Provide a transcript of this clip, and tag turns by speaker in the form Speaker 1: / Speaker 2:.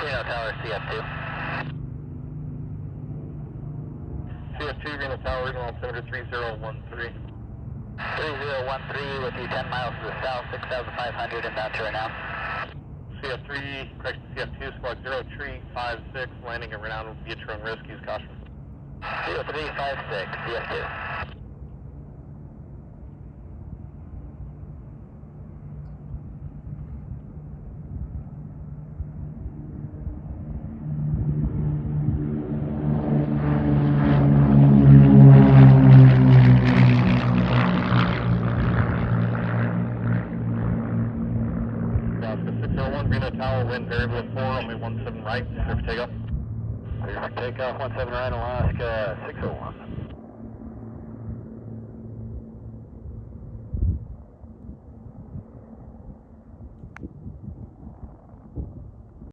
Speaker 1: Reno Tower, CF2.
Speaker 2: CF2, Reno Tower, Reno altimeter 3013.
Speaker 1: 3013 with you 10 miles to the south, 6,500 inbound to RNO.
Speaker 2: CF3, correction, CF2, squawk 0356, landing at Renown will be at your own risk, use caution.
Speaker 1: 0356, CF2.
Speaker 2: Reno Tower, wind variable at 4, only 17 right, clear for takeoff.
Speaker 1: Clear for takeoff, 17 right, Alaska, 601.